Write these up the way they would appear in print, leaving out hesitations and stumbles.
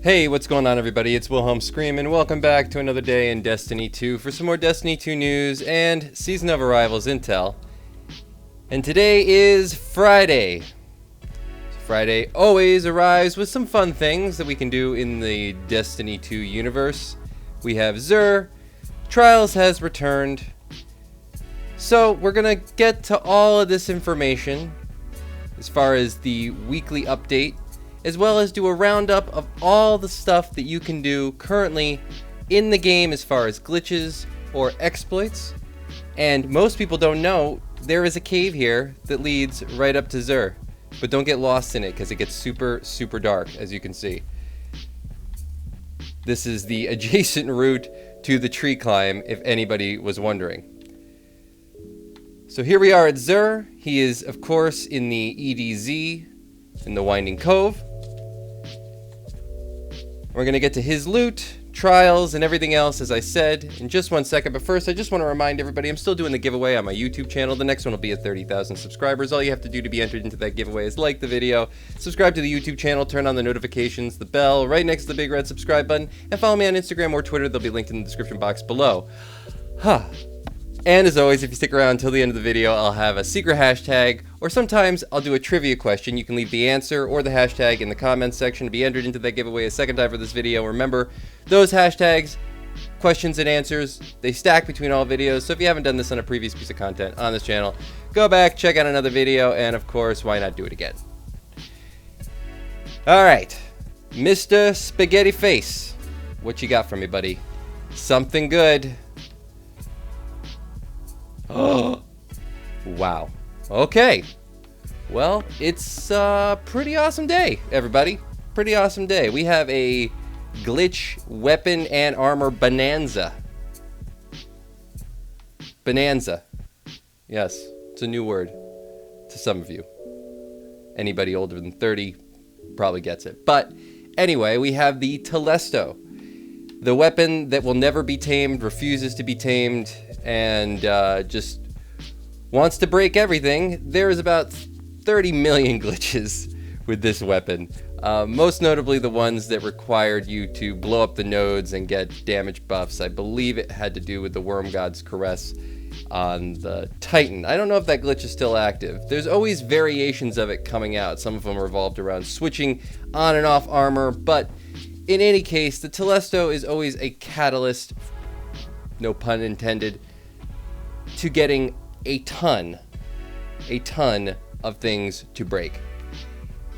Hey, what's going on everybody? It's Wilhelm Scream and welcome back to another day in Destiny 2 for some more Destiny 2 news and Season of Arrivals intel. And today is Friday. Friday always arrives with some fun things that we can do in the Destiny 2 universe. We have XUR, Trials has returned. So we're gonna get to all of this information as far as the weekly update, as well as do a roundup of all the stuff that you can do currently in the game as far as glitches or exploits. And most people don't know there is a cave here that leads right up to XUR, but don't get lost in it because it gets super dark, as you can see. This is the adjacent route to the tree climb, if anybody was wondering. So here we are at XUR. He is, of course, in the EDZ, in the Winding Cove. We're going to get to his loot, trials, and everything else, as I said, in just 1 second. But first, I just want to remind everybody, I'm still doing the giveaway on my YouTube channel. The next one will be at 30,000 subscribers. All you have to do to be entered into that giveaway is like the video, subscribe to the YouTube channel, turn on the notifications, the bell, right next to the big red subscribe button, and follow me on Instagram or Twitter. They'll be linked in the description box below. And as always, if you stick around until the end of the video, I'll have a secret hashtag, or sometimes I'll do a trivia question. You can leave the answer or the hashtag in the comments section to be entered into that giveaway a second time for this video. Remember, those hashtags, questions and answers, they stack between all videos. So if you haven't done this on a previous piece of content on this channel, go back, check out another video, and of course, why not do it again? Alright, Mr. Spaghetti Face, what you got for me, buddy? Something good. Oh, wow. Okay. Well, it's a pretty awesome day, everybody. Pretty awesome day. We have a glitch weapon and armor bonanza. Bonanza. Yes, it's a new word to some of you. Anybody older than 30 probably gets it. But anyway, we have the Telesto. The weapon that will never be tamed, refuses to be tamed, and just wants to break everything. There is about 30 million glitches with this weapon. Most notably the ones that required you to blow up the nodes and get damage buffs. I believe it had to do with the Worm God's Caress on the Titan. I don't know if that glitch is still active. There's always variations of it coming out. Some of them revolved around switching on and off armor, but in any case, the Telesto is always a catalyst, no pun intended, to getting a ton of things to break.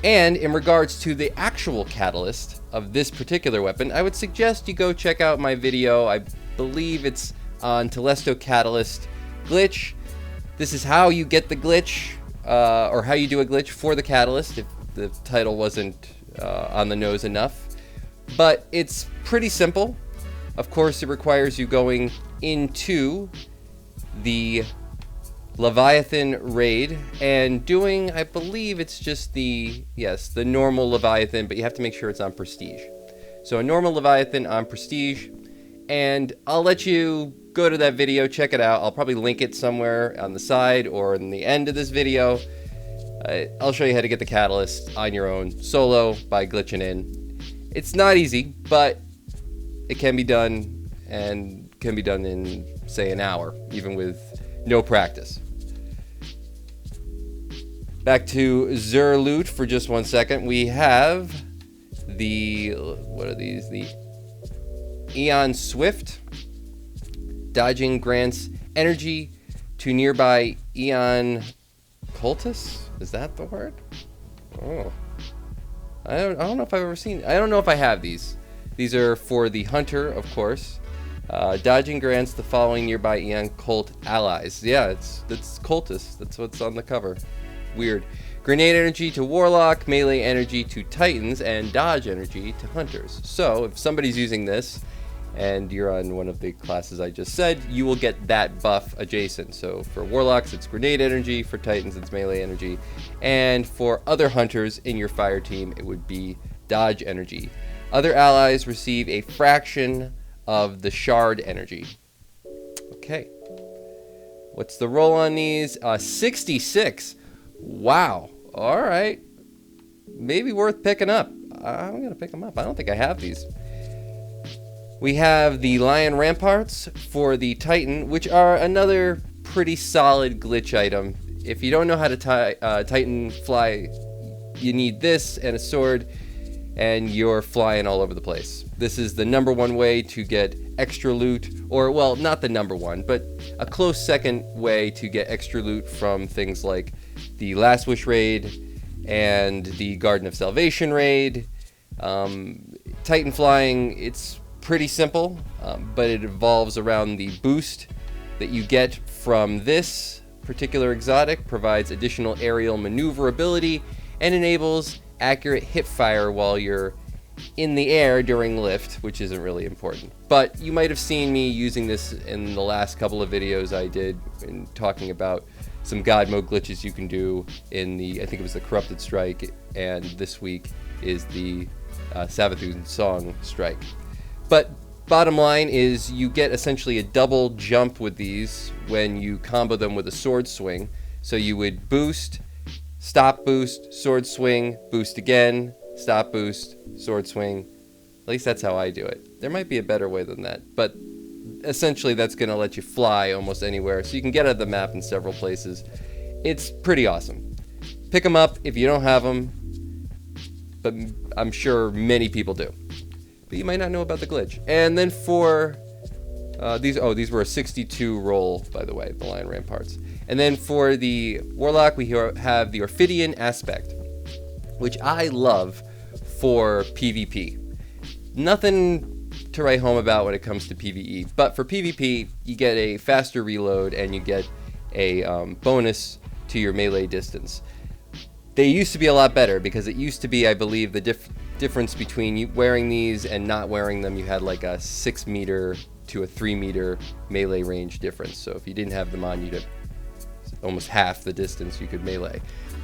And in regards to the actual catalyst of this particular weapon, I would suggest you go check out my video. I believe it's on Telesto Catalyst Glitch. This is how you get the glitch, or how you do a glitch for the catalyst, if the title wasn't on the nose enough. But it's pretty simple. Of course, it requires you going into the Leviathan raid and doing, I believe it's just the normal Leviathan, but you have to make sure it's on Prestige. So a normal Leviathan on Prestige, and I'll let you go to that video, check it out. I'll probably link it somewhere on the side or in the end of this video. I'll show you how to get the catalyst on your own, solo, by glitching in. It's not easy, but it can be done, and can be done in, say, an hour, even with no practice. Back to XUR loot for just 1 second. We have the, what are these? The Eon Swift. Dodging grants energy to nearby Eon Cultists? Is that the word? Oh. I don't know if I've ever seen. I don't know if I have these. These are for the hunter, of course. Dodging grants the following nearby Eon Cult allies. Yeah, it's cultists. That's what's on the cover. Weird. Grenade energy to warlock, melee energy to titans, and dodge energy to hunters. So if somebody's using this, and you're on one of the classes I just said, you will get that buff adjacent. So for warlocks, it's grenade energy. For titans, it's melee energy. And for other hunters in your fire team, it would be dodge energy. Other allies receive a fraction of the shard energy. Okay. What's the roll on these? 66. Wow. All right. Maybe worth picking up. I'm going to pick them up. I don't think I have these. We have the Lion Ramparts for the Titan, which are another pretty solid glitch item. If you don't know how to Titan fly, you need this and a sword, and you're flying all over the place. This is the #1 way to get extra loot, or, well, not the #1, but a close second way to get extra loot from things like the Last Wish raid and the Garden of Salvation raid. Titan flying, it's pretty simple, but it evolves around the boost that you get from this particular exotic, provides additional aerial maneuverability, and enables accurate hip fire while you're in the air during lift, which isn't really important. But you might have seen me using this in the last couple of videos I did in talking about some God mode glitches you can do in the, I think it was the Corrupted Strike, and this week is the Savathun Song Strike. But bottom line is you get essentially a double jump with these when you combo them with a sword swing. So you would boost, stop boost, sword swing, boost again, stop boost, sword swing. At least that's how I do it. There might be a better way than that, but essentially that's going to let you fly almost anywhere, so you can get out of the map in several places. It's pretty awesome. Pick them up if you don't have them, but I'm sure many people do. But you might not know about the glitch. And then for these were a 62 roll, by the way, the Lion Ramparts. And then for the Warlock, we have the Orphidian Aspect, which I love for PvP. Nothing to write home about when it comes to PvE, but for PvP, you get a faster reload and you get a bonus to your melee distance. They used to be a lot better, because it used to be, I believe, the difference between you wearing these and not wearing them, you had like a 6 meter to a 3 meter melee range difference. So if you didn't have them on, you'd have almost half the distance you could melee.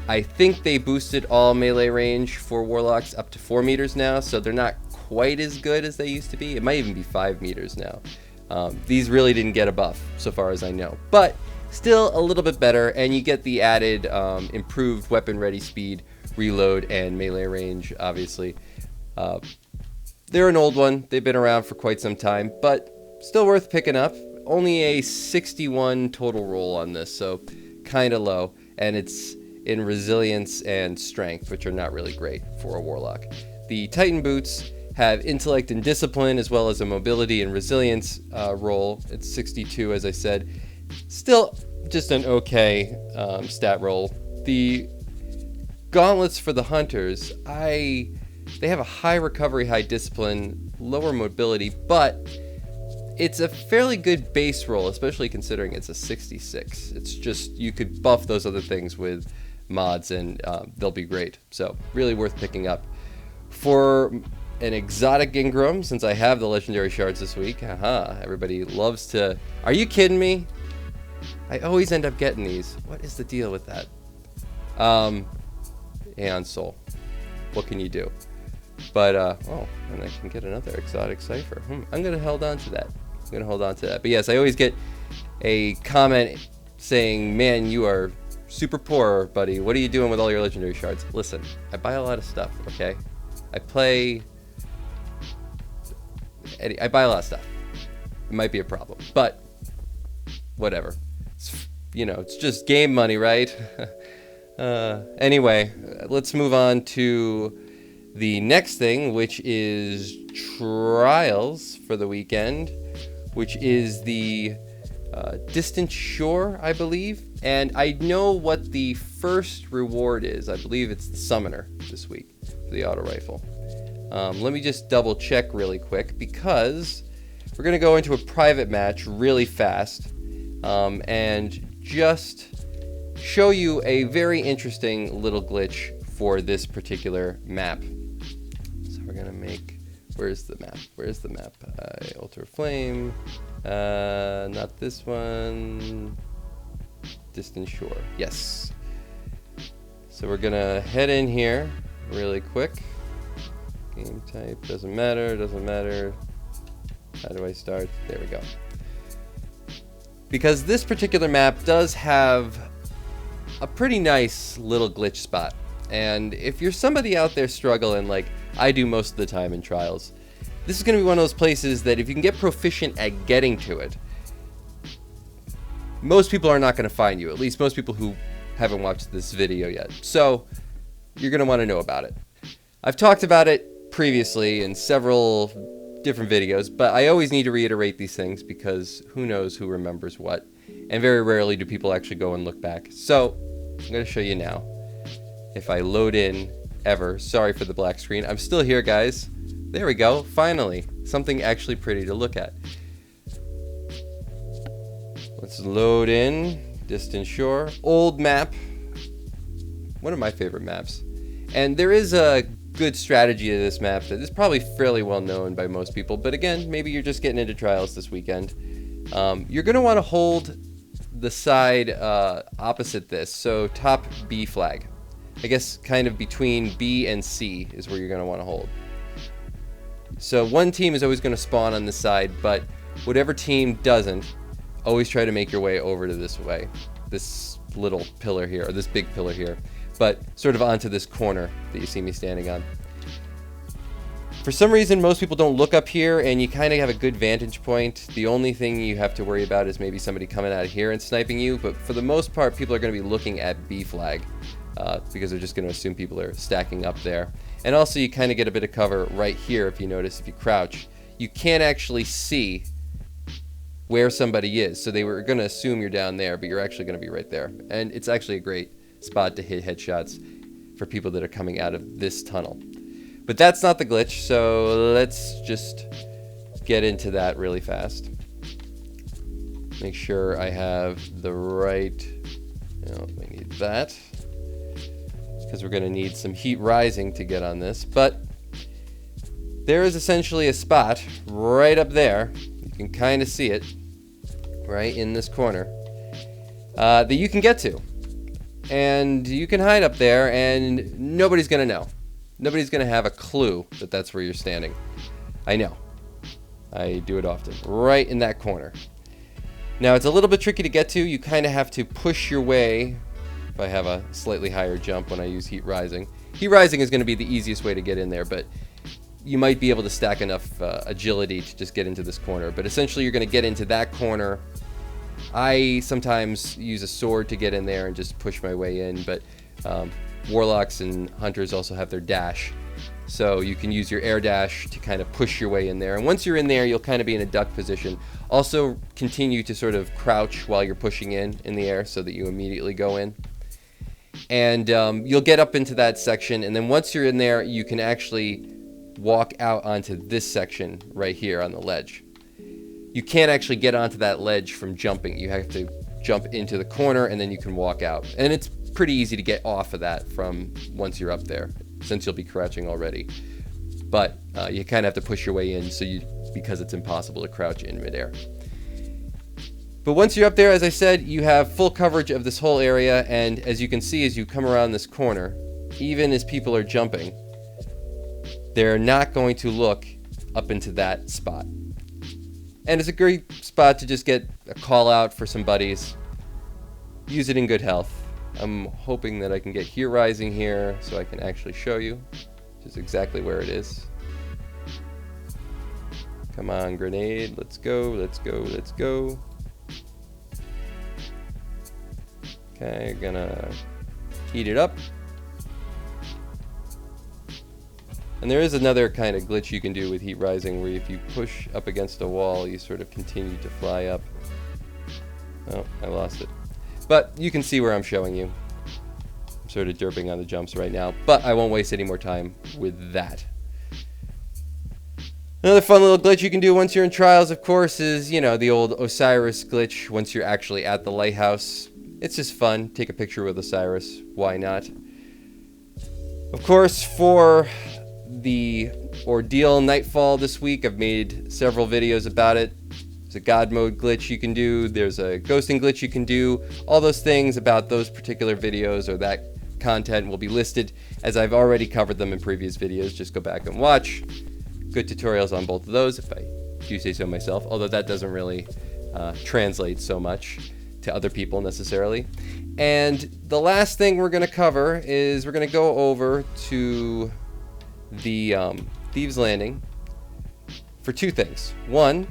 I think they boosted all melee range for Warlocks up to 4 meters now, so they're not quite as good as they used to be. It might even be 5 meters now. These really didn't get a buff, so far as I know, but still a little bit better, and you get the added improved weapon ready speed, reload, and melee range, obviously. They're an old one. They've been around for quite some time, but still worth picking up. Only a 61 total roll on this, so kind of low, and it's in resilience and strength, which are not really great for a Warlock. The Titan boots have intellect and discipline, as well as a mobility and resilience roll. It's 62, as I said. Still just an okay stat roll. The gauntlets for the hunters, they have a high recovery, high discipline, lower mobility, but it's a fairly good base roll, especially considering it's a 66. It's just, you could buff those other things with mods and they'll be great. So really worth picking up. For an exotic Ingram, since I have the legendary shards this week, everybody loves to... Are you kidding me? I always end up getting these. What is the deal with that? Aeon Soul. What can you do? But, oh, and I can get another exotic cipher. I'm going to hold on to that. But yes, I always get a comment saying, man, you are super poor, buddy. What are you doing with all your legendary shards? Listen, I buy a lot of stuff, okay? I buy a lot of stuff. It might be a problem, but whatever. It's just game money, right? Anyway, let's move on to the next thing, which is trials for the weekend, which is the Distant Shore, I believe. And I know what the first reward is. I believe it's the Summoner this week for the auto rifle. Let me just double check really quick, because we're going to go into a private match really fast and just show you a very interesting little glitch for this particular map. So we're going to make... Where's the map? Altar Flame. Not this one. Distant Shore. Yes. So we're going to head in here really quick. Game type. Doesn't matter. How do I start? There we go. Because this particular map does have a pretty nice little glitch spot. And if you're somebody out there struggling like I do most of the time in trials, this is going to be one of those places that if you can get proficient at getting to it, most people are not going to find you, at least most people who haven't watched this video yet. So you're going to want to know about it. I've talked about it previously in several different videos, but I always need to reiterate these things because who knows who remembers what, and very rarely do people actually go and look back. So I'm going to show you now. If I load in ever, sorry for the black screen, I'm still here, guys. There we go, finally something actually pretty to look at. Let's load in Distant Shore, old map, one of my favorite maps. And there is a good strategy to this map that is probably fairly well known by most people, but again, maybe you're just getting into trials this weekend. You're going to want to hold the side opposite this, so top B flag. I guess kind of between B and C is where you're going to want to hold. So one team is always going to spawn on this side, but whatever team doesn't, always try to make your way over to this way. This little pillar here, or this big pillar here, but sort of onto this corner that you see me standing on. For some reason, most people don't look up here, and you kind of have a good vantage point. The only thing you have to worry about is maybe somebody coming out of here and sniping you, but for the most part, people are going to be looking at B flag because they're just going to assume people are stacking up there. And also, you kind of get a bit of cover right here if you notice, if you crouch. You can't actually see where somebody is, so they were going to assume you're down there, but you're actually going to be right there. And it's actually a great spot to hit headshots for people that are coming out of this tunnel. But that's not the glitch, so let's just get into that really fast. Make sure I have the right, we need that, because we're going to need some heat rising to get on this. But there is essentially a spot right up there, you can kind of see it, right in this corner, that you can get to. And you can hide up there and nobody's going to know. Nobody's going to have a clue that that's where you're standing. I know. I do it often. Right in that corner. Now, it's a little bit tricky to get to. You kind of have to push your way. If I have a slightly higher jump when I use heat rising. Heat rising is going to be the easiest way to get in there, but you might be able to stack enough agility to just get into this corner. But essentially, you're going to get into that corner. I sometimes use a sword to get in there and just push my way in, but warlocks and hunters also have their dash, so you can use your air dash to kind of push your way in there. And once you're in there, you'll kind of be in a duck position. Also continue to sort of crouch while you're pushing in the air so that you immediately go in. And you'll get up into that section, and then once you're in there, you can actually walk out onto this section right here on the ledge. You can't actually get onto that ledge from jumping. You have to jump into the corner and then you can walk out. And it's pretty easy to get off of that from once you're up there, since you'll be crouching already. But you kind of have to push your way in because it's impossible to crouch in midair. But once you're up there, as I said, you have full coverage of this whole area, and as you can see, as you come around this corner, even as people are jumping, they're not going to look up into that spot. And it's a great spot to just get a call out for some buddies. Use it in good health. I'm hoping that I can get heat rising here so I can actually show you just exactly where it is. Come on, grenade. Let's go, let's go, let's go. Okay, gonna heat it up. And there is another kind of glitch you can do with heat rising where if you push up against a wall, you sort of continue to fly up. Oh, I lost it. But you can see where I'm showing you. I'm sort of derping on the jumps right now, but I won't waste any more time with that. Another fun little glitch you can do once you're in trials, of course, is, the old Osiris glitch once you're actually at the lighthouse. It's just fun. Take a picture with Osiris. Why not? Of course, for the Ordeal Nightfall this week, I've made several videos about it. There's a God mode glitch you can do. There's a ghosting glitch you can do. All those things about those particular videos or that content will be listed as I've already covered them in previous videos. Just go back and watch. Good tutorials on both of those, if I do say so myself, although that doesn't really translate so much to other people necessarily. And the last thing we're going to cover is we're going to go over to the Thieves Landing for two things. One,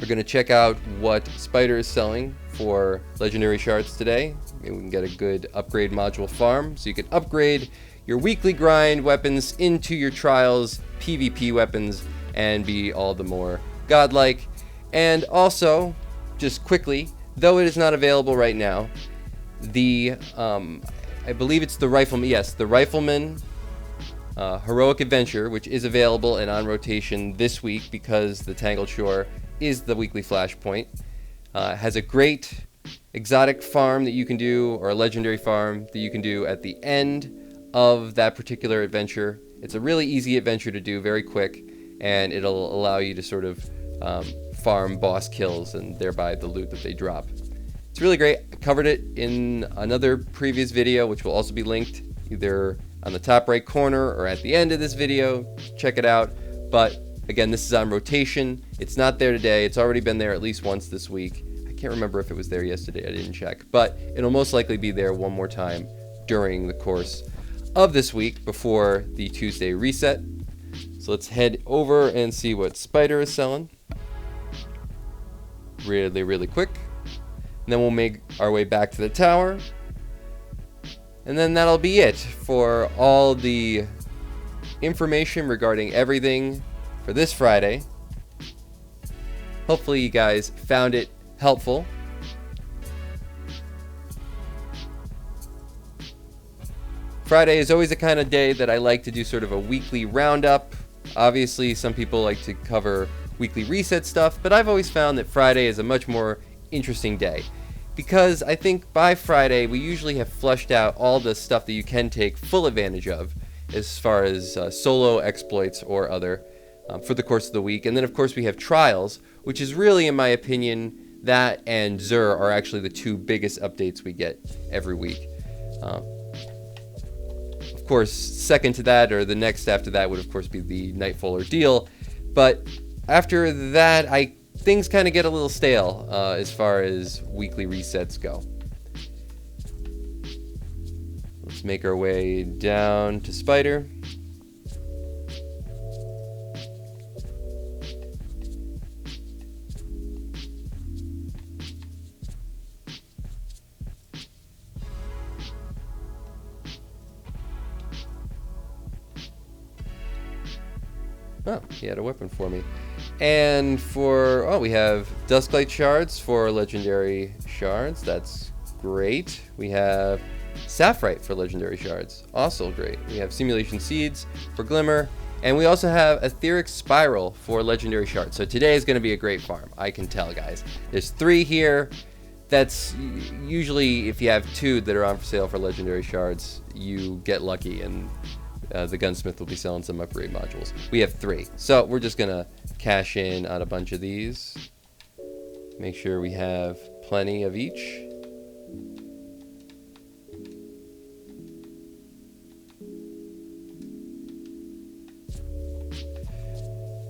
we're going to check out what Spider is selling for legendary shards today. Maybe we can get a good upgrade module farm so you can upgrade your weekly grind weapons into your trials PvP weapons and be all the more godlike. And also, just quickly, though it is not available right now, the I believe it's the Rifleman, yes, the Rifleman Heroic Adventure, which is available and on rotation this week because the Tangled Shore is the weekly flashpoint, has a great exotic farm that you can do, or a legendary farm that you can do at the end of that particular adventure. It's a really easy adventure to do, very quick, and it'll allow you to sort of farm boss kills and thereby the loot that they drop. It's really great. I covered it in another previous video, which will also be linked either on the top right corner or at the end of this video. Check it out. But again, this is on rotation. It's not there today. It's already been there at least once this week. I can't remember if it was there yesterday. I didn't check. But it'll most likely be there one more time during the course of this week before the Tuesday reset. So let's head over and see what Spider is selling. Really quick. And then we'll make our way back to the tower. And then that'll be it for all the information regarding everything for this Friday. Hopefully you guys found it helpful. Friday is always the kind of day that I like to do sort of a weekly roundup. Obviously, some people like to cover weekly reset stuff, but I've always found that Friday is a much more interesting day, because I think by Friday we usually have flushed out all the stuff that you can take full advantage of as far as solo exploits or other for the course of the week. And then of course we have trials, which is really, in my opinion, that and XUR are actually the two biggest updates we get every week. Of course, second to that, or the next after that, would of course be the Nightfall Ordeal. But after that, things kind of get a little stale as far as weekly resets go. Let's make our way down to Spider. Oh, he had a weapon for me. And for, we have Dusklight Shards for legendary shards. That's great. We have Sapphire for legendary shards. Also great. We have Simulation Seeds for Glimmer. And we also have Etheric Spiral for legendary shards. So today is going to be a great farm. I can tell, guys. There's 3 here. That's usually, if you have 2 that are on for sale for legendary shards, you get lucky and the gunsmith will be selling some upgrade modules. We have 3, so we're just gonna cash in on a bunch of these. Make sure we have plenty of each.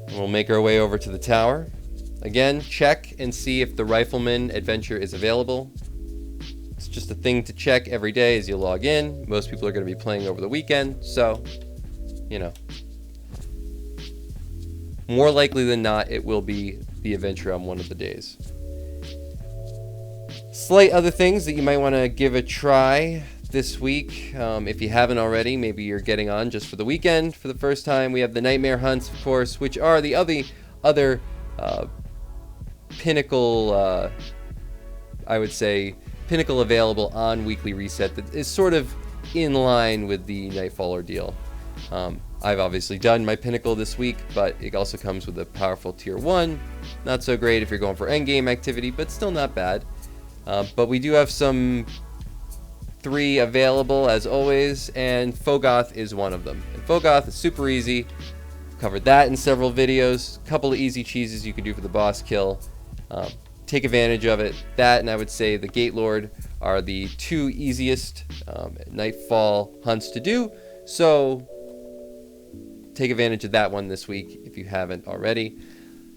And we'll make our way over to the tower. Again, check and see if the Rifleman Adventure is available. It's just a thing to check every day as you log in. Most people are going to be playing over the weekend, so, you know. More likely than not, it will be the adventure on one of the days. Slight other things that you might want to give a try this week. If you haven't already, maybe you're getting on just for the weekend for the first time. We have the Nightmare Hunts, of course, which are the other pinnacle, I would say, pinnacle available on weekly reset that is sort of in line with the Nightfall Ordeal. I've obviously done my pinnacle this week, but it also comes with a powerful tier 1. Not so great if you're going for endgame activity, but still not bad. But we do have some 3 available as always, and Fogoth is one of them. And Fogoth is super easy. Covered that in several videos. A couple of easy cheeses you can do for the boss kill. Take advantage of it. That, and I would say the Gate Lord, are the 2 easiest Nightfall hunts to do. So take advantage of that one this week if you haven't already.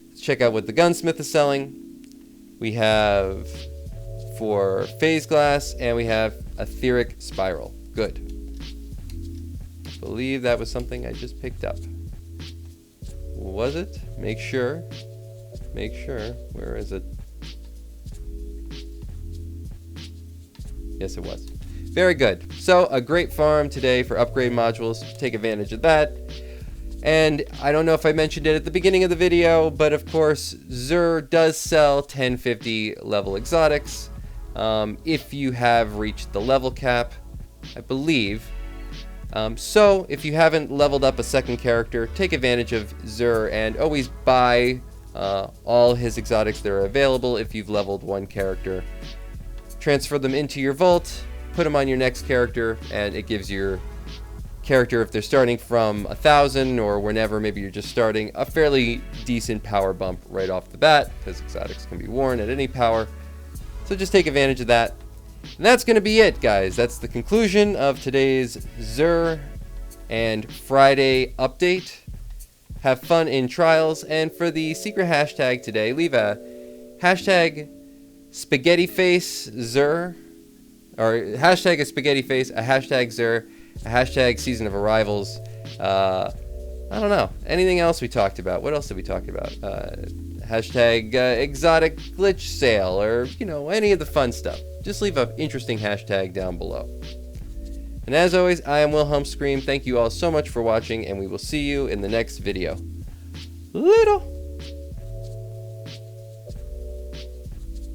Let's check out what the gunsmith is selling. We have for Phase Glass, and we have Etheric Spiral. Good. I believe that was something I just picked up. Was it? Make sure. Make sure. Where is it? Yes, it was. Very good. So, a great farm today for upgrade modules. Take advantage of that. And I don't know if I mentioned it at the beginning of the video, but of course, XUR does sell 1050 level exotics if you have reached the level cap, I believe. So, if you haven't leveled up a second character, take advantage of XUR and always buy all his exotics that are available if you've leveled one character. Transfer them into your vault, put them on your next character, and it gives your character, if they're starting from 1,000 or whenever, maybe you're just starting, a fairly decent power bump right off the bat, because exotics can be worn at any power. So just take advantage of that. And that's going to be it, guys. That's the conclusion of today's XUR and Friday update. Have fun in trials, and for the secret hashtag today, leave a hashtag spaghetti face XUR, or hashtag a spaghetti face, a hashtag XUR, a hashtag season of arrivals. I don't know, anything else we talked about. What else did we talk about? Hashtag exotic glitch sale, or any of the fun stuff. Just leave an interesting hashtag down below. And as always, I am Wilhelm Scream. Thank you all so much for watching, and we will see you in the next video. Little